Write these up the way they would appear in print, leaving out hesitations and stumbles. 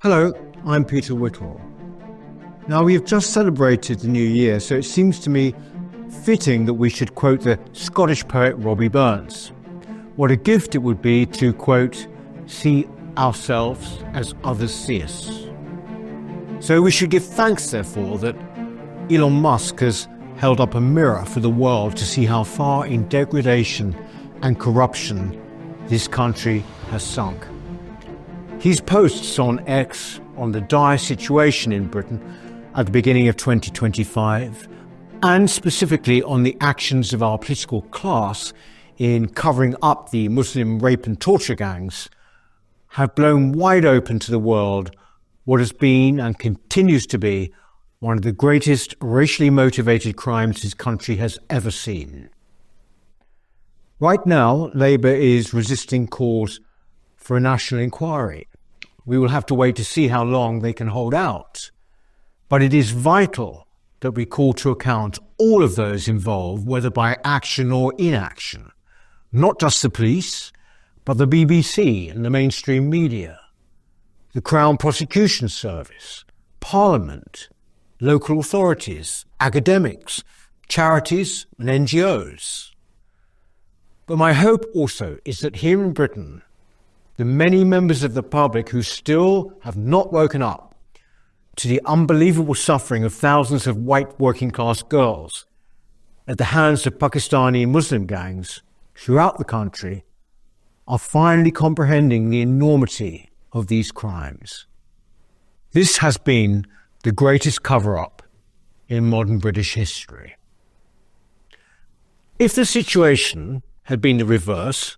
Hello, I'm Peter Whittle. Now, we've just celebrated the new year, so it seems to me fitting that we should quote the Scottish poet Robbie Burns. What a gift it would be to, quote, see ourselves as others see us. So we should give thanks, therefore, that Elon Musk has held up a mirror for the world to see how far in degradation and corruption this country has sunk. His posts on X on the dire situation in Britain at the beginning of 2025, and specifically on the actions of our political class in covering up the Muslim rape and torture gangs, have blown wide open to the world what has been and continues to be one of the greatest racially motivated crimes this country has ever seen. Right now, Labour is resisting calls for a national inquiry. We will have to wait to see how long they can hold out. But it is vital that we call to account all of those involved, whether by action or inaction. Not just the police, but the BBC and the mainstream media, the Crown Prosecution Service, Parliament, local authorities, academics, charities and NGOs. But my hope also is that here in Britain, the many members of the public who still have not woken up to the unbelievable suffering of thousands of white working-class girls at the hands of Pakistani Muslim gangs throughout the country are finally comprehending the enormity of these crimes. This has been the greatest cover-up in modern British history. If the situation had been the reverse,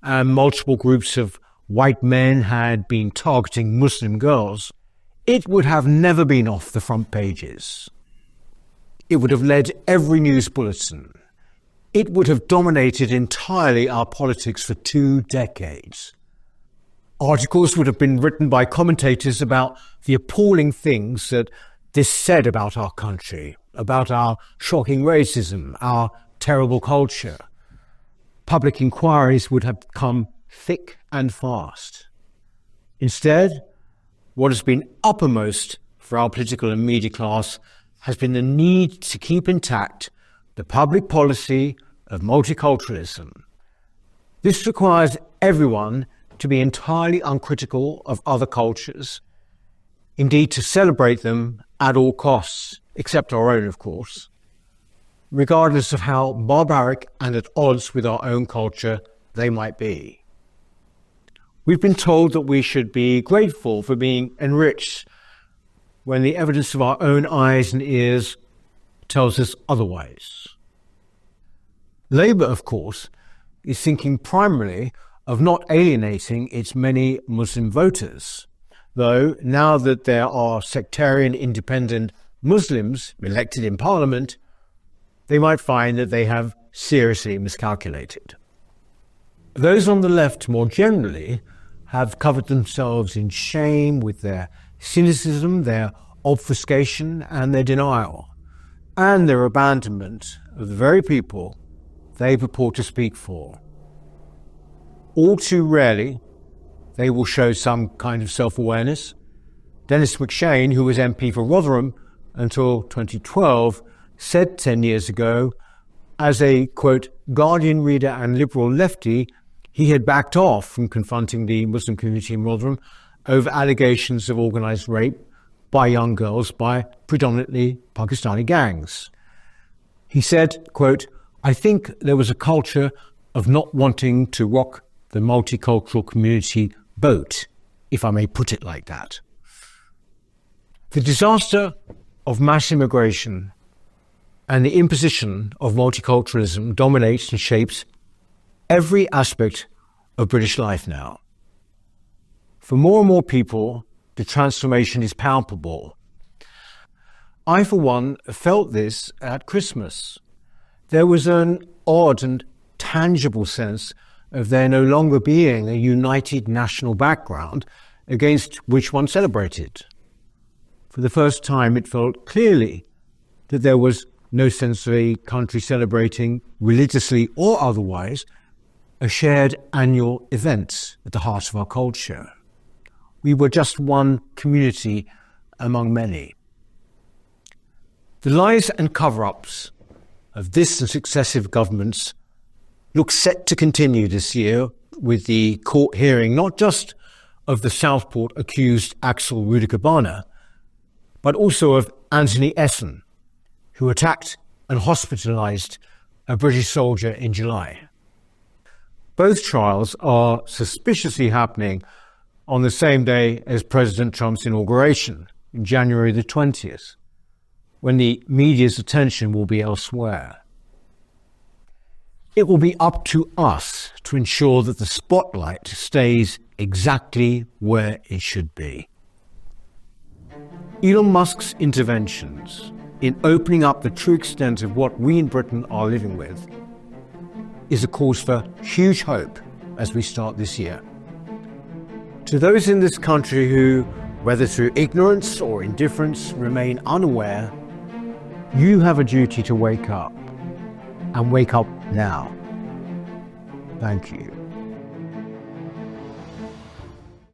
and multiple groups of white men had been targeting Muslim girls, it would have never been off the front pages. It would have led every news bulletin. It would have dominated entirely our politics for 2 decades. Articles would have been written by commentators about the appalling things that this said about our country, about our shocking racism, our terrible culture. Public inquiries would have come thick and fast. Instead, what has been uppermost for our political and media class has been the need to keep intact the public policy of multiculturalism. This requires everyone to be entirely uncritical of other cultures, indeed to celebrate them at all costs, except our own, of course, regardless of how barbaric and at odds with our own culture they might be. We've been told that we should be grateful for being enriched when the evidence of our own eyes and ears tells us otherwise. Labour, of course, is thinking primarily of not alienating its many Muslim voters, though now that there are sectarian independent Muslims elected in Parliament, they might find that they have seriously miscalculated. Those on the left, more generally, have covered themselves in shame with their cynicism, their obfuscation and their denial, and their abandonment of the very people they purport to speak for. All too rarely, they will show some kind of self-awareness. Dennis McShane, who was MP for Rotherham until 2012, said 10 years ago, as a, quote, Guardian reader and liberal lefty, he had backed off from confronting the Muslim community in Rotherham over allegations of organised rape by young girls by predominantly Pakistani gangs. He said, quote, I think there was a culture of not wanting to rock the multicultural community boat, if I may put it like that. The disaster of mass immigration and the imposition of multiculturalism dominates and shapes every aspect of British life now. For more and more people, the transformation is palpable. I, for one, felt this at Christmas. There was an odd and tangible sense of there no longer being a united national background against which one celebrated. For the first time, it felt clearly that there was no sense of a country celebrating, religiously or otherwise, a shared annual event at the heart of our culture. we were just one community among many. The lies and cover-ups of this and successive governments look set to continue this year with the court hearing not just of the Southport accused Axel Rudikabana, but also of Anthony Essen, who attacked and hospitalised a British soldier in July. Both trials are suspiciously happening on the same day as President Trump's inauguration, January the 20th, when the media's attention will be elsewhere. It will be up to us to ensure that the spotlight stays exactly where it should be. Elon Musk's interventions in opening up the true extent of what we in Britain are living with is a cause for huge hope as we start this year. To those in this country who, whether through ignorance or indifference, remain unaware, you have a duty to wake up, and wake up now. Thank you.